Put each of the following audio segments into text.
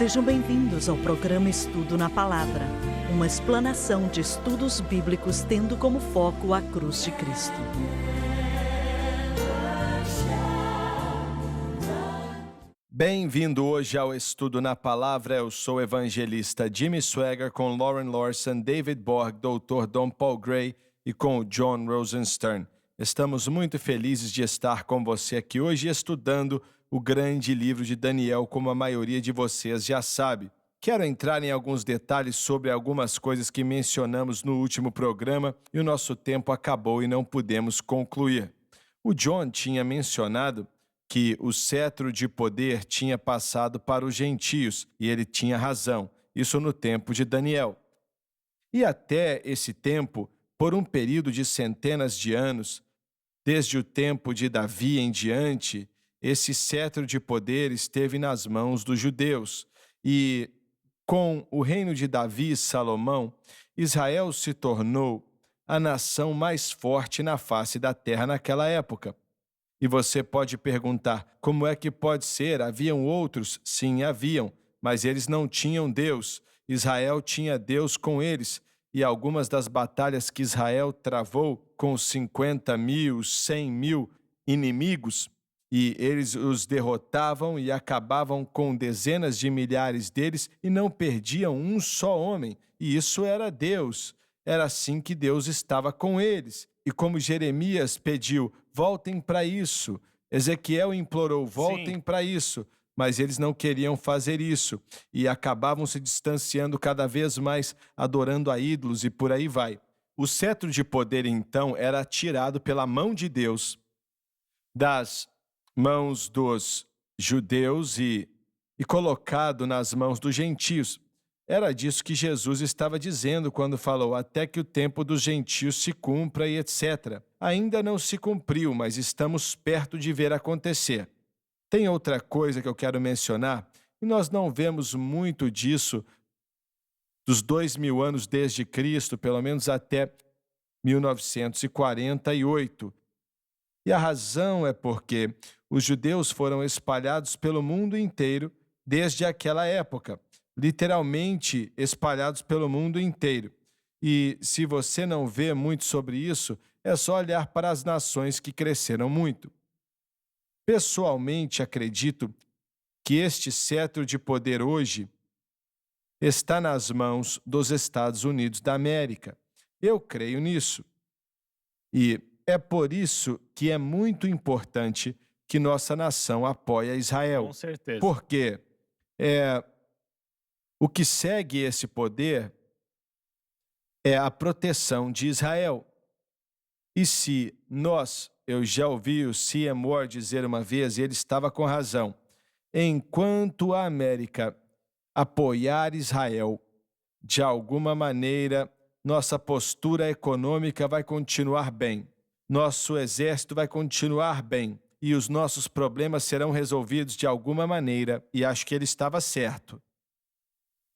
Sejam bem-vindos ao programa Estudo na Palavra, uma explanação de estudos bíblicos tendo como foco a cruz de Cristo. Bem-vindo hoje ao Estudo na Palavra. Eu sou o evangelista Jimmy Swaggart com Lauren Lawson, David Borg, Dr. Don Paul Gray e com o John Rosenstern. Estamos muito felizes de estar com você aqui hoje estudando o grande livro de Daniel, como a maioria de vocês já sabe. Quero entrar em alguns detalhes sobre algumas coisas que mencionamos no último programa e o nosso tempo acabou e não pudemos concluir. O John tinha mencionado que o cetro de poder tinha passado para os gentios, e ele tinha razão, isso no tempo de Daniel. E até esse tempo, por um período de centenas de anos, desde o tempo de Davi em diante, esse cetro de poder esteve nas mãos dos judeus. E com o reino de Davi e Salomão, Israel se tornou a nação mais forte na face da terra naquela época. E você pode perguntar, como é que pode ser? Haviam outros? Sim, haviam, mas eles não tinham Deus. Israel tinha Deus com eles. E algumas das batalhas que Israel travou com 50 mil, 100 mil inimigos, e eles os derrotavam e acabavam com dezenas de milhares deles e não perdiam um só homem. E isso era Deus. Era assim que Deus estava com eles. E como Jeremias pediu, voltem para isso. Ezequiel implorou, voltem para isso. Mas eles não queriam fazer isso. E acabavam se distanciando cada vez mais, adorando a ídolos e por aí vai. O cetro de poder, então, era tirado pela mão de Deus, das mãos dos judeus e colocado nas mãos dos gentios. Era disso que Jesus estava dizendo quando falou, até que o tempo dos gentios se cumpra e etc. Ainda não se cumpriu, mas estamos perto de ver acontecer. Tem outra coisa que eu quero mencionar, e nós não vemos muito disso dos 2000 anos desde Cristo, pelo menos até 1948. E a razão é porque os judeus foram espalhados pelo mundo inteiro desde aquela época. Literalmente espalhados pelo mundo inteiro. E se você não vê muito sobre isso, é só olhar para as nações que cresceram muito. Pessoalmente, acredito que este cetro de poder hoje está nas mãos dos Estados Unidos da América. Eu creio nisso. E é por isso que é muito importante que nossa nação apoie a Israel. Com certeza. Porque o que segue esse poder é a proteção de Israel. E se eu já ouvi o C.M. Moore dizer uma vez, e ele estava com razão, enquanto a América apoiar Israel, de alguma maneira, nossa postura econômica vai continuar bem, nosso exército vai continuar bem, e os nossos problemas serão resolvidos de alguma maneira, e acho que ele estava certo.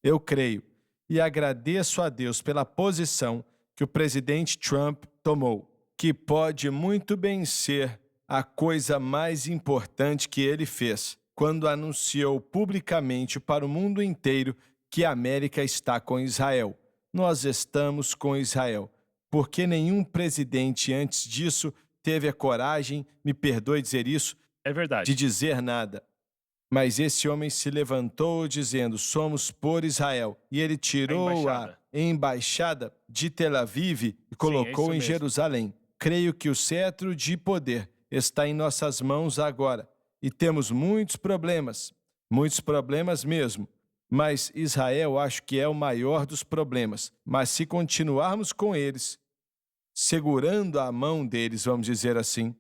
Eu creio e agradeço a Deus pela posição que o presidente Trump tomou, que pode muito bem ser a coisa mais importante que ele fez, quando anunciou publicamente para o mundo inteiro que a América está com Israel. Nós estamos com Israel, porque nenhum presidente antes disso teve a coragem, me perdoe dizer isso, É verdade. de dizer nada. Mas esse homem se levantou dizendo, somos por Israel. E ele tirou a embaixada de Tel Aviv e colocou em Jerusalém. Creio que o cetro de poder está em nossas mãos agora. E temos muitos problemas mesmo. Mas Israel acho que é o maior dos problemas. Mas se continuarmos com eles, segurando a mão deles, vamos dizer assim,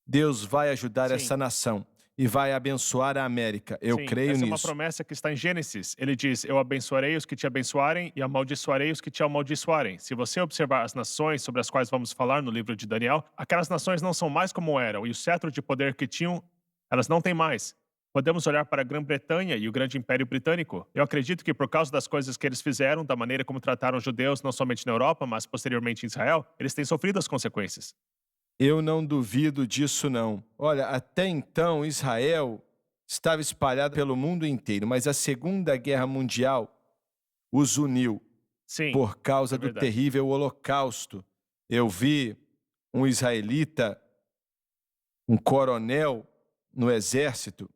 Deus vai ajudar essa nação. E vai abençoar a América. Eu creio nisso. Essa é uma promessa que está em Gênesis. Ele diz, eu abençoarei os que te abençoarem e amaldiçoarei os que te amaldiçoarem. Se você observar as nações sobre as quais vamos falar no livro de Daniel, aquelas nações não são mais como eram, e o cetro de poder que tinham, elas não têm mais. Podemos olhar para a Grã-Bretanha e o grande Império Britânico. Eu acredito que por causa das coisas que eles fizeram, da maneira como trataram os judeus, não somente na Europa, mas posteriormente em Israel, eles têm sofrido as consequências. Eu não duvido disso, não. Olha, até então Israel estava espalhada pelo mundo inteiro, mas a Segunda Guerra Mundial os uniu Sim, por causa é do verdade. terrível Holocausto. Eu vi um israelita, um coronel no exército,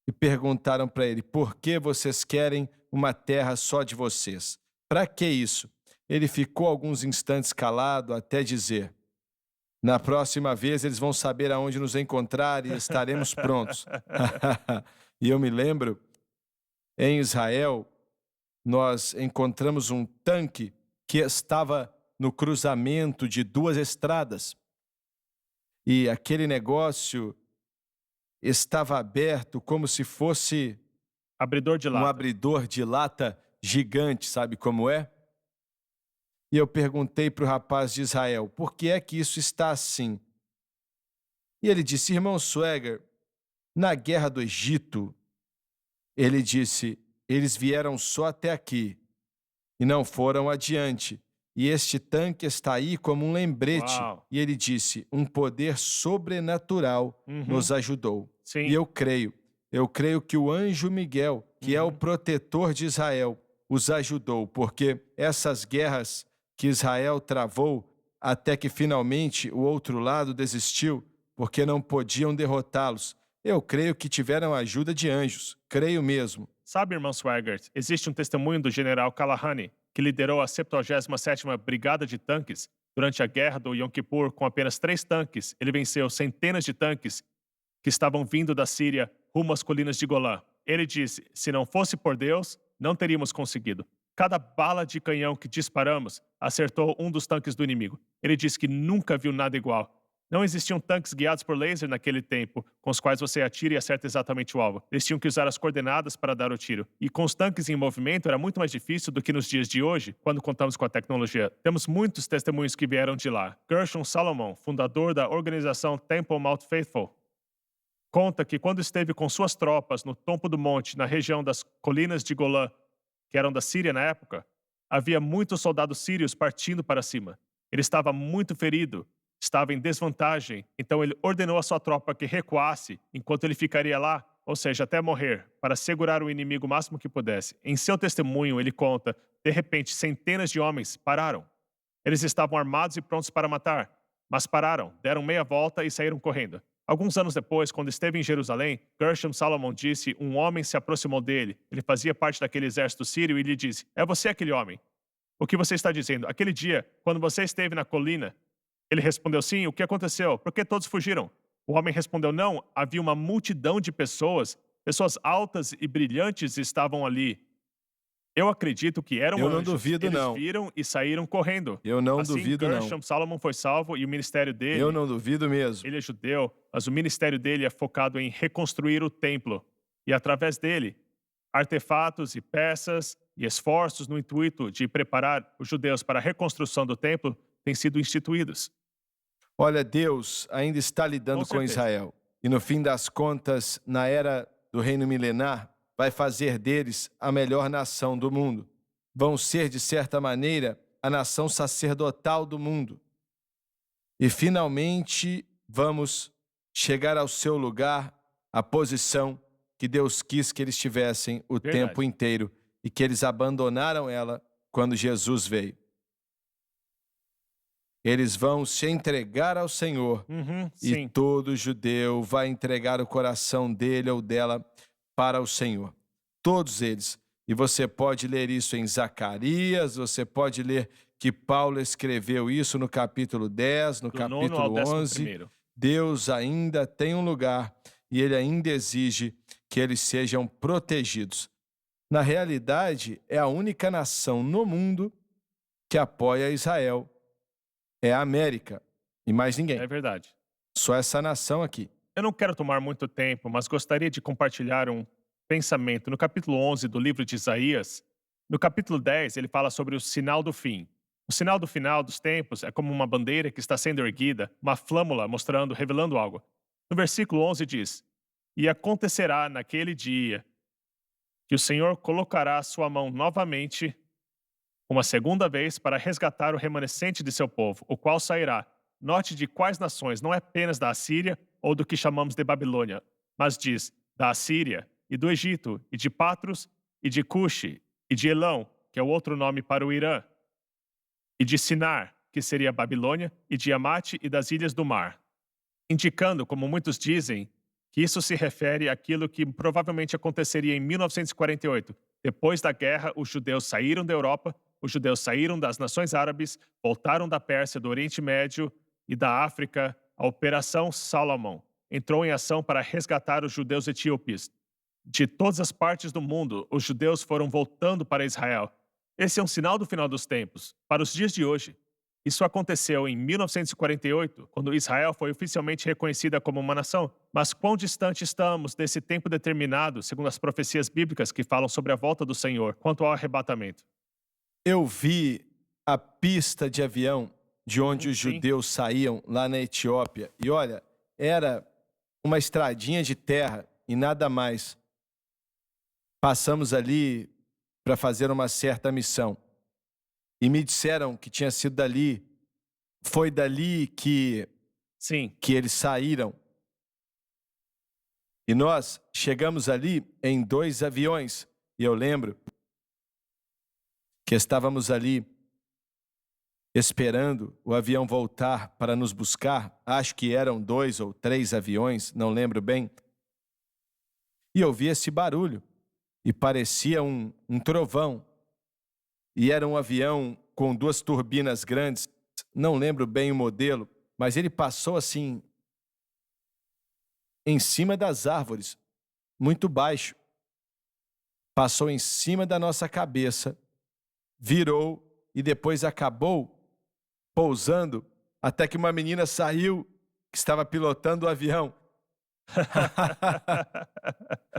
e perguntaram para ele: por que vocês querem uma terra só de vocês? Para que isso? Ele ficou alguns instantes calado até dizer: na próxima vez eles vão saber aonde nos encontrar e estaremos prontos. E eu me lembro, em Israel, nós encontramos um tanque que estava no cruzamento de duas estradas. E aquele negócio estava aberto como se fosse Abridor de um lata. abridor de lata gigante, sabe como é? E eu perguntei para o rapaz de Israel: por que é que isso está assim? E ele disse: irmão Swagger, na guerra do Egito, ele disse, eles vieram só até aqui e não foram adiante. E este tanque está aí como um lembrete. Uau. E ele disse: um poder sobrenatural nos ajudou. Sim. E eu creio que o anjo Miguel, que é o protetor de Israel, os ajudou, porque essas guerras que Israel travou, até que finalmente o outro lado desistiu, porque não podiam derrotá-los, eu creio que tiveram a ajuda de anjos, creio mesmo. Sabe, irmão Swaggart, existe um testemunho do general Kalahani, que liderou a 77ª Brigada de Tanques. Durante a guerra do Yom Kippur, com apenas 3 tanques, ele venceu centenas de tanques que estavam vindo da Síria rumo às colinas de Golã. Ele disse: se não fosse por Deus, não teríamos conseguido. Cada bala de canhão que disparamos acertou um dos tanques do inimigo. Ele disse que nunca viu nada igual. Não existiam tanques guiados por laser naquele tempo, com os quais você atira e acerta exatamente o alvo. Eles tinham que usar as coordenadas para dar o tiro. E com os tanques em movimento era muito mais difícil do que nos dias de hoje, quando contamos com a tecnologia. Temos muitos testemunhos que vieram de lá. Gershom Salomon, fundador da organização Temple Mount Faithful, conta que quando esteve com suas tropas no topo do monte, na região das colinas de Golã, que eram da Síria na época, havia muitos soldados sírios partindo para cima. Ele estava muito ferido, estava em desvantagem, então ele ordenou a sua tropa que recuasse enquanto ele ficaria lá, ou seja, até morrer, para segurar o inimigo o máximo que pudesse. Em seu testemunho, ele conta, de repente, centenas de homens pararam. Eles estavam armados e prontos para matar, mas pararam, deram meia volta e saíram correndo. Alguns anos depois, quando esteve em Jerusalém, Gershom Salomon disse: um homem se aproximou dele. Ele fazia parte daquele exército sírio e lhe disse: é você aquele homem? O que você está dizendo? Aquele dia, quando você esteve na colina? Ele respondeu: sim. O que aconteceu? Por que todos fugiram? O homem respondeu: não, havia uma multidão de pessoas altas e brilhantes estavam ali. Eu acredito que eram Eu anjos. não duvido, Eles não. viram e saíram correndo. Eu não Assim, duvido, não. Gershom Salomon foi salvo e o ministério dele, Eu não duvido mesmo. ele é judeu, mas o ministério dele é focado em reconstruir o templo. E através dele, artefatos e peças e esforços no intuito de preparar os judeus para a reconstrução do templo têm sido instituídos. Olha, Deus ainda está lidando Com com certeza. Israel. E no fim das contas, na era do reino milenar, vai fazer deles a melhor nação do mundo. Vão ser, de certa maneira, a nação sacerdotal do mundo. E finalmente vamos chegar ao seu lugar, a posição que Deus quis que eles tivessem o Verdade. tempo inteiro e que eles abandonaram ela quando Jesus veio. Eles vão se entregar ao Senhor e Sim. todo judeu vai entregar o coração dele ou dela para o Senhor. Todos eles. E você pode ler isso em Zacarias, você pode ler que Paulo escreveu isso no capítulo 10, no Do 9º ao capítulo 11. 11º. Deus ainda tem um lugar e ele ainda exige que eles sejam protegidos. Na realidade, é a única nação no mundo que apoia Israel. É a América e mais ninguém. É verdade. Só essa nação aqui. Eu não quero tomar muito tempo, mas gostaria de compartilhar um pensamento. No capítulo 11 do livro de Isaías, no capítulo 10, ele fala sobre o sinal do fim. O sinal do final dos tempos é como uma bandeira que está sendo erguida, uma flâmula mostrando, revelando algo. No versículo 11 diz: e acontecerá naquele dia que o Senhor colocará a sua mão novamente, uma segunda vez, para resgatar o remanescente de seu povo, o qual sairá. Note de quais nações, não é apenas da Assíria ou do que chamamos de Babilônia, mas diz da Assíria, e do Egito, e de Patros, e de Cuxi, e de Elão, que é o outro nome para o Irã, e de Sinar, que seria a Babilônia, e de Amate e das ilhas do mar, indicando, como muitos dizem, que isso se refere àquilo que provavelmente aconteceria em 1948. Depois da guerra, os judeus saíram da Europa, os judeus saíram das nações árabes, voltaram da Pérsia, do Oriente Médio e da África. A Operação Salomão entrou em ação para resgatar os judeus etíopes. De todas as partes do mundo, os judeus foram voltando para Israel. Esse é um sinal do final dos tempos, para os dias de hoje. Isso aconteceu em 1948, quando Israel foi oficialmente reconhecida como uma nação. Mas quão distante estamos desse tempo determinado, segundo as profecias bíblicas que falam sobre a volta do Senhor, quanto ao arrebatamento? Eu vi a pista de avião de onde os Sim. judeus saíam lá na Etiópia. E olha, era uma estradinha de terra e nada mais. Passamos ali para fazer uma certa missão. E me disseram que tinha sido dali, foi dali Sim. que eles saíram. E nós chegamos ali em 2 aviões. E eu lembro que estávamos ali esperando o avião voltar para nos buscar. Acho que eram 2 ou 3 aviões, não lembro bem. E eu vi esse barulho e parecia um trovão. E era um avião com 2 turbinas grandes, não lembro bem o modelo, mas ele passou assim, em cima das árvores, muito baixo. Passou em cima da nossa cabeça, virou e depois acabou pousando até que uma menina saiu, que estava pilotando o avião.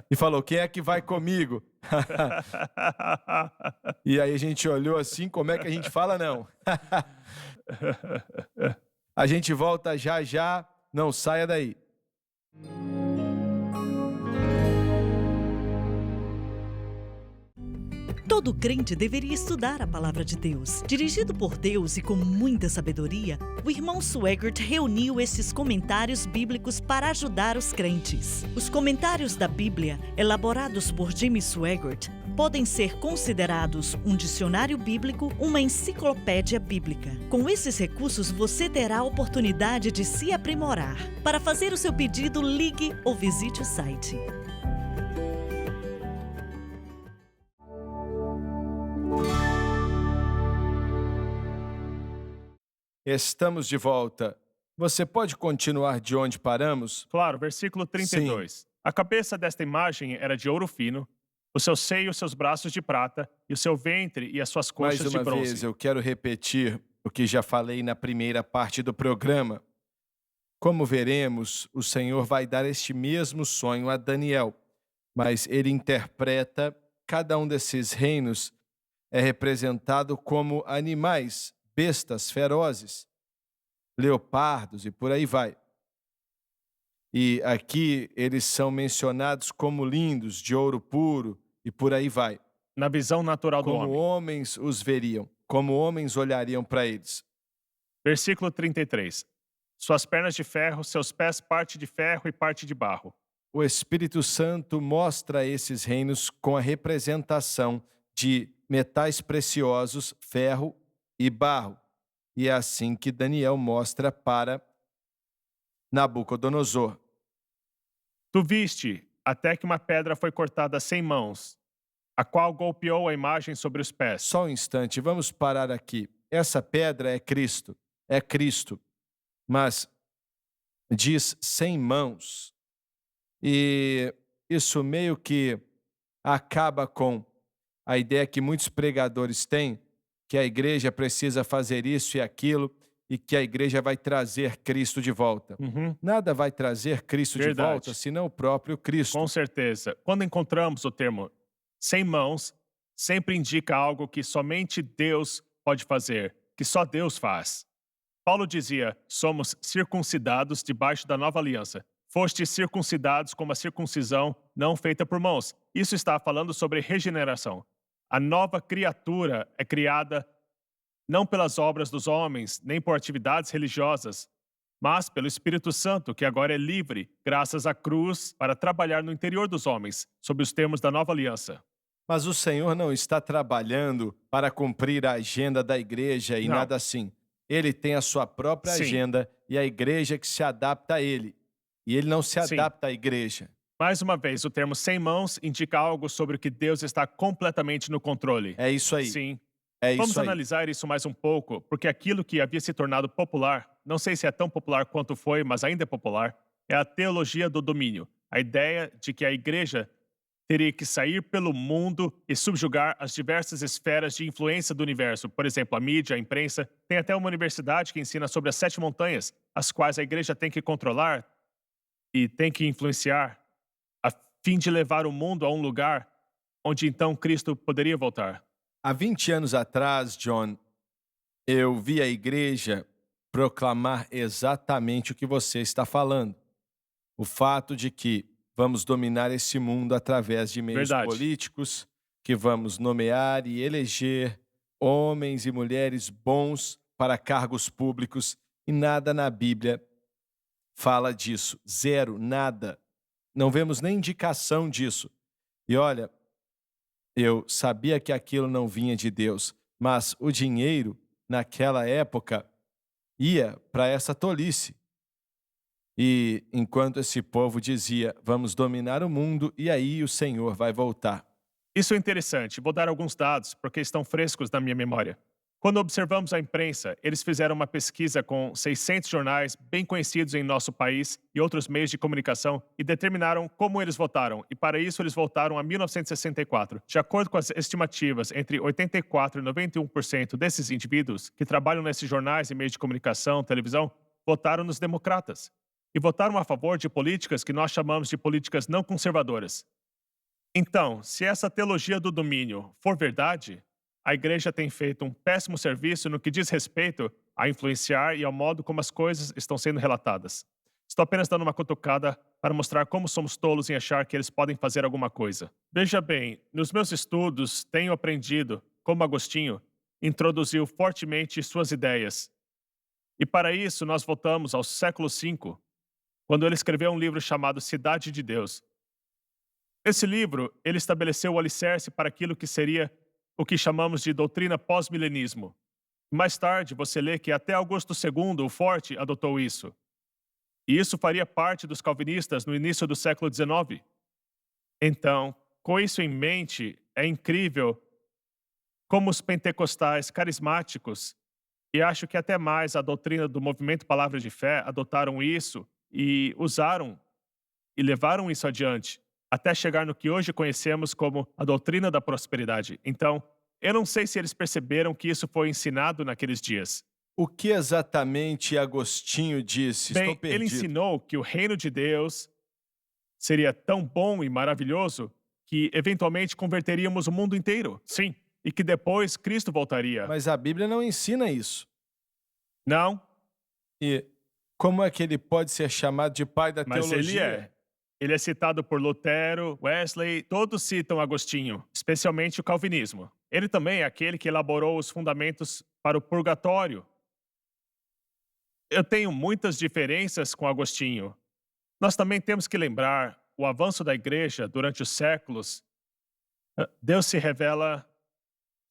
E falou, quem é que vai comigo? E aí a gente olhou assim, como é que a gente fala não? A gente volta já já, não saia daí. Todo crente deveria estudar a palavra de Deus. Dirigido por Deus e com muita sabedoria, o irmão Swaggart reuniu esses comentários bíblicos para ajudar os crentes. Os comentários da Bíblia, elaborados por Jimmy Swaggart, podem ser considerados um dicionário bíblico, uma enciclopédia bíblica. Com esses recursos, você terá a oportunidade de se aprimorar. Para fazer o seu pedido, ligue ou visite o site. Estamos de volta. Você pode continuar de onde paramos? Claro, versículo 32. A cabeça desta imagem era de ouro fino, o seu seio e seus braços de prata, e o seu ventre e as suas Mais coxas de uma bronze. vez, eu quero repetir o que já falei na primeira parte do programa. Como veremos, o Senhor vai dar este mesmo sonho a Daniel, mas ele interpreta cada um desses reinos é representado como animais, bestas ferozes, leopardos e por aí vai. E aqui eles são mencionados como lindos, de ouro puro e por aí vai. Na visão natural do Como homem. homens os veriam, como homens olhariam para eles. Versículo 33. Suas pernas de ferro, seus pés parte de ferro e parte de barro. O Espírito Santo mostra esses reinos com a representação de metais preciosos, ferro e barro. E é assim que Daniel mostra para Nabucodonosor. Tu viste até que uma pedra foi cortada sem mãos, a qual golpeou a imagem sobre os pés. Só um instante, vamos parar aqui. Essa pedra é Cristo, mas diz sem mãos. E isso meio que acaba com a ideia que muitos pregadores têm, que a igreja precisa fazer isso e aquilo, e que a igreja vai trazer Cristo de volta. Nada vai trazer Cristo de Verdade. volta, senão o próprio Cristo. Com certeza. Quando encontramos o termo sem mãos, sempre indica algo que somente Deus pode fazer, que só Deus faz. Paulo dizia, somos circuncidados debaixo da nova aliança. Fostes circuncidados com uma circuncisão não feita por mãos. Isso está falando sobre regeneração. A nova criatura é criada não pelas obras dos homens, nem por atividades religiosas, mas pelo Espírito Santo, que agora é livre, graças à cruz, para trabalhar no interior dos homens, sob os termos da nova aliança. Mas o Senhor não está trabalhando para cumprir a agenda da igreja e Não. nada assim. Ele tem a sua própria Sim. agenda e a igreja que se adapta a ele. E ele não se Sim. adapta à igreja. Mais uma vez, o termo sem mãos indica algo sobre o que Deus está completamente no controle. É isso aí. Sim. É Vamos isso aí. analisar isso mais um pouco, porque aquilo que havia se tornado popular, não sei se é tão popular quanto foi, mas ainda é popular, é a teologia do domínio. A ideia de que a igreja teria que sair pelo mundo e subjugar as diversas esferas de influência do universo. Por exemplo, a mídia, a imprensa. Tem até uma universidade que ensina sobre as 7 montanhas, as quais a igreja tem que controlar e tem que influenciar, a fim de levar o mundo a um lugar onde então Cristo poderia voltar. Há 20 anos atrás, John, eu vi a igreja proclamar exatamente o que você está falando. O fato de que vamos dominar esse mundo através de meios Verdade. políticos, que vamos nomear e eleger homens e mulheres bons para cargos públicos, e nada na Bíblia fala disso. Zero, nada. Não vemos nem indicação disso. E olha, eu sabia que aquilo não vinha de Deus, mas o dinheiro, naquela época, ia para essa tolice. E enquanto esse povo dizia, vamos dominar o mundo e aí o Senhor vai voltar. Isso é interessante. Vou dar alguns dados, porque estão frescos na minha memória. Quando observamos a imprensa, eles fizeram uma pesquisa com 600 jornais bem conhecidos em nosso país e outros meios de comunicação e determinaram como eles votaram. E para isso eles voltaram a 1964. De acordo com as estimativas, entre 84% e 91% desses indivíduos que trabalham nesses jornais e meios de comunicação, televisão, votaram nos democratas. E votaram a favor de políticas que nós chamamos de políticas não conservadoras. Então, se essa teologia do domínio for verdade, a igreja tem feito um péssimo serviço no que diz respeito a influenciar e ao modo como as coisas estão sendo relatadas. Estou apenas dando uma cutucada para mostrar como somos tolos em achar que eles podem fazer alguma coisa. Veja bem, nos meus estudos tenho aprendido como Agostinho introduziu fortemente suas ideias. E para isso nós voltamos ao século V, quando ele escreveu um livro chamado Cidade de Deus. Nesse livro, ele estabeleceu o alicerce para aquilo que seria o que chamamos de doutrina pós-milenismo. Mais tarde, você lê que até Augusto II, o Forte, adotou isso. E isso faria parte dos calvinistas no início do século XIX. Então, com isso em mente, é incrível como os pentecostais carismáticos, e acho que até mais a doutrina do movimento Palavra de Fé, adotaram isso e usaram e levaram isso adiante, até chegar no que hoje conhecemos como a doutrina da prosperidade. Então, eu não sei se eles perceberam que isso foi ensinado naqueles dias. O que exatamente Agostinho disse? Estou Bem, perdido. ele ensinou que o reino de Deus seria tão bom e maravilhoso que eventualmente converteríamos o mundo inteiro. Sim. E que depois Cristo voltaria. Mas a Bíblia não ensina isso. Não, E como é que ele pode ser chamado de pai da mas teologia? ele é. Ele é citado por Lutero, Wesley, todos citam Agostinho, especialmente o calvinismo. Ele também é aquele que elaborou os fundamentos para o purgatório. Eu tenho muitas diferenças com Agostinho. Nós também temos que lembrar o avanço da igreja durante os séculos. Deus se revela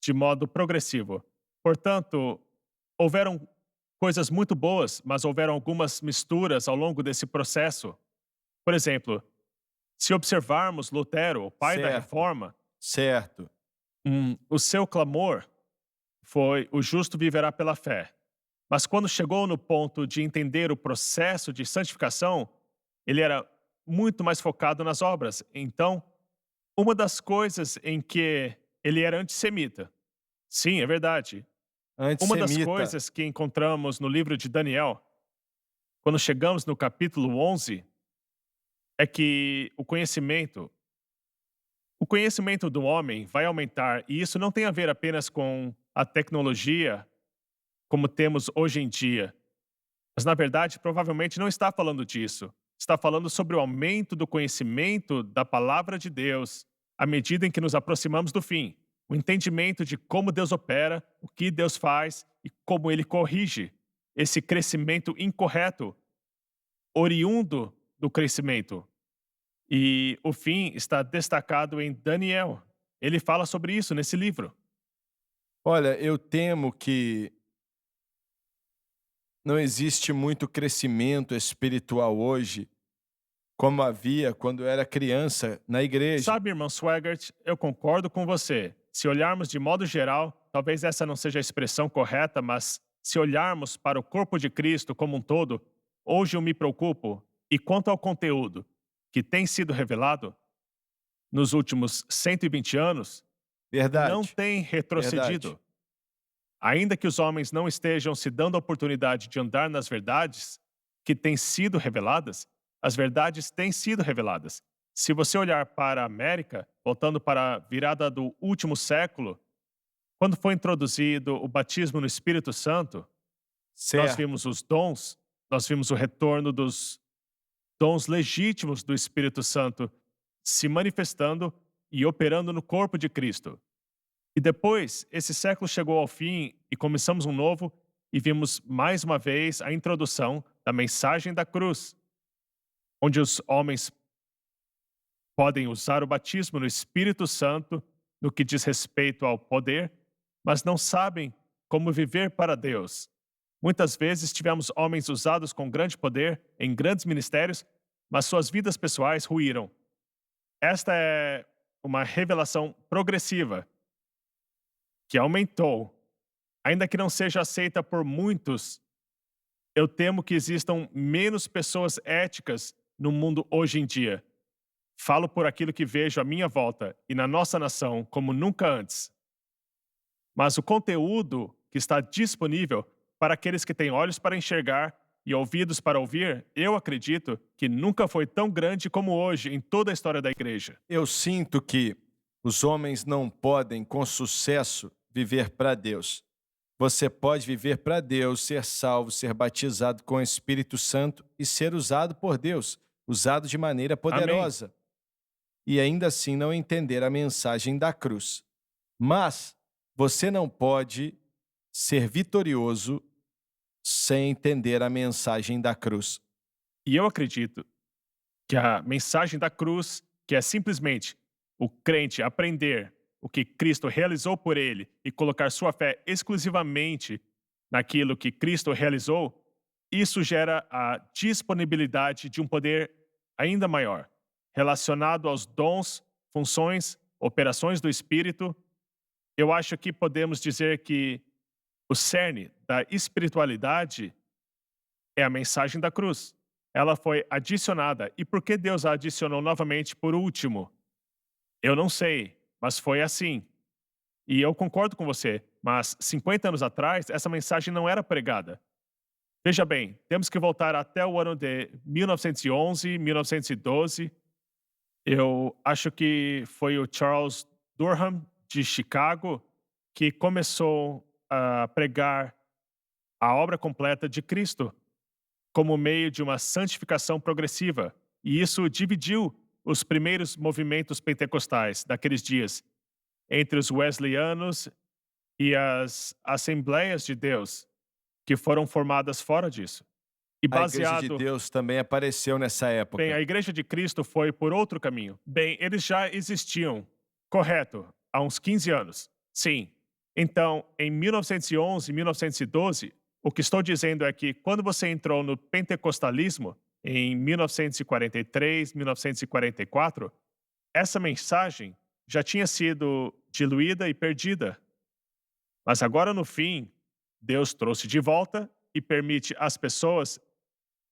de modo progressivo. Portanto, houveram coisas muito boas, mas houveram algumas misturas ao longo desse processo. Por exemplo, se observarmos Lutero, o pai da Certo. Reforma, Certo. o seu clamor foi: o justo viverá pela fé. Mas quando chegou no ponto de entender o processo de santificação, ele era muito mais focado nas obras. Então, uma das coisas em que ele era antissemita. Sim, é verdade. Uma das Antissemita. coisas que encontramos no livro de Daniel, quando chegamos no capítulo 11, é que o conhecimento do homem vai aumentar, e isso não tem a ver apenas com a tecnologia como temos hoje em dia. Mas, na verdade, provavelmente não está falando disso. Está falando sobre o aumento do conhecimento da palavra de Deus à medida em que nos aproximamos do fim. O entendimento de como Deus opera, o que Deus faz e como Ele corrige esse crescimento incorreto oriundo do crescimento. E o fim está destacado em Daniel. Ele fala sobre isso nesse livro. Olha, eu temo que não existe muito crescimento espiritual hoje, como havia quando eu era criança na igreja. Sabe, irmão Swaggart, eu concordo com você. Se olharmos de modo geral, talvez essa não seja a expressão correta, mas se olharmos para o corpo de Cristo como um todo, hoje eu me preocupo. E quanto ao conteúdo que tem sido revelado nos últimos 120 anos, não Verdade, tem retrocedido. verdade. Ainda que os homens não estejam se dando a oportunidade de andar nas verdades que têm sido reveladas, as verdades têm sido reveladas. Se você olhar para a América, voltando para a virada do último século, quando foi introduzido o batismo no Espírito Santo, nós Certo. vimos os dons, nós vimos o retorno dos dons legítimos do Espírito Santo se manifestando e operando no corpo de Cristo. E depois, esse século chegou ao fim e começamos um novo e vimos mais uma vez a introdução da mensagem da cruz, onde os homens podem usar o batismo no Espírito Santo no que diz respeito ao poder, mas não sabem como viver para Deus. Muitas vezes tivemos homens usados com grande poder em grandes ministérios, mas suas vidas pessoais ruíram. Esta é uma revelação progressiva que aumentou, ainda que não seja aceita por muitos. Eu temo que existam menos pessoas éticas no mundo hoje em dia. Falo por aquilo que vejo à minha volta e na nossa nação como nunca antes. Mas o conteúdo que está disponível para aqueles que têm olhos para enxergar e ouvidos para ouvir, eu acredito que nunca foi tão grande como hoje em toda a história da igreja. Eu sinto que os homens não podem, com sucesso, viver para Deus. Você pode viver para Deus, ser salvo, ser batizado com o Espírito Santo e ser usado por Deus, usado de maneira poderosa. E ainda assim não entender a mensagem da cruz. Mas você não pode ser vitorioso sem entender a mensagem da cruz. E eu acredito que a mensagem da cruz, que é simplesmente o crente aprender o que Cristo realizou por ele e colocar sua fé exclusivamente naquilo que Cristo realizou, isso gera a disponibilidade de um poder ainda maior, relacionado aos dons, funções, operações do Espírito. Eu acho que podemos dizer que o cerne da espiritualidade é a mensagem da cruz. Ela foi adicionada. E por que Deus a adicionou novamente por último? Eu não sei, mas foi assim. E eu concordo com você, mas 50 anos atrás, essa mensagem não era pregada. Veja bem, temos que voltar até o ano de 1911, 1912. Eu acho que foi o Charles Durham, de Chicago, que começou a pregar a obra completa de Cristo como meio de uma santificação progressiva. E isso dividiu os primeiros movimentos pentecostais daqueles dias entre os wesleyanos e as Assembleias de Deus, que foram formadas fora disso. E A Igreja de baseado... Deus também apareceu nessa época. Bem, a Igreja de Cristo foi por outro caminho. Bem, eles já existiam, correto, há uns 15 anos. Sim. Então, em 1911, 1912, o que estou dizendo é que quando você entrou no pentecostalismo, em 1943, 1944, essa mensagem já tinha sido diluída e perdida. Mas agora, no fim, Deus trouxe de volta e permite às pessoas,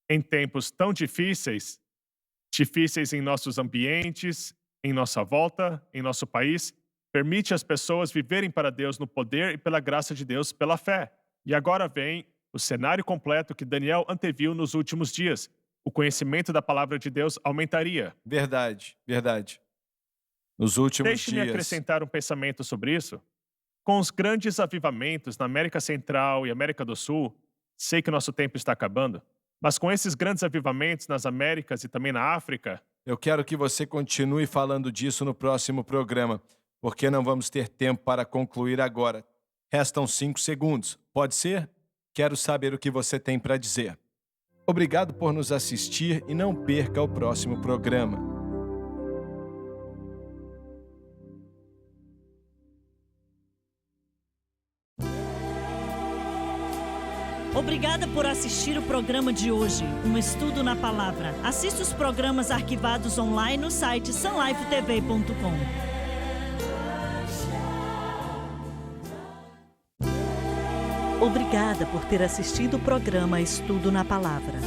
em tempos tão difíceis em nossos ambientes, em nossa volta, em nosso país, permite às pessoas viverem para Deus no poder e pela graça de Deus, pela fé. E agora vem o cenário completo que Daniel anteviu nos últimos dias. O conhecimento da palavra de Deus aumentaria. Verdade, verdade. Nos últimos Deixe-me dias. acrescentar um pensamento sobre isso. Com os grandes avivamentos na América Central e América do Sul, sei que o nosso tempo está acabando, mas com esses grandes avivamentos nas Américas e também na África, Eu quero que você continue falando disso no próximo programa, porque não vamos ter tempo para concluir agora. Restam 5 segundos. Pode ser? Quero saber o que você tem para dizer. Obrigado por nos assistir e não perca o próximo programa. Obrigada por assistir o programa de hoje, um estudo na palavra. Assista os programas arquivados online no site sunlifetv.com. Obrigada por ter assistido o programa Estudo na Palavra.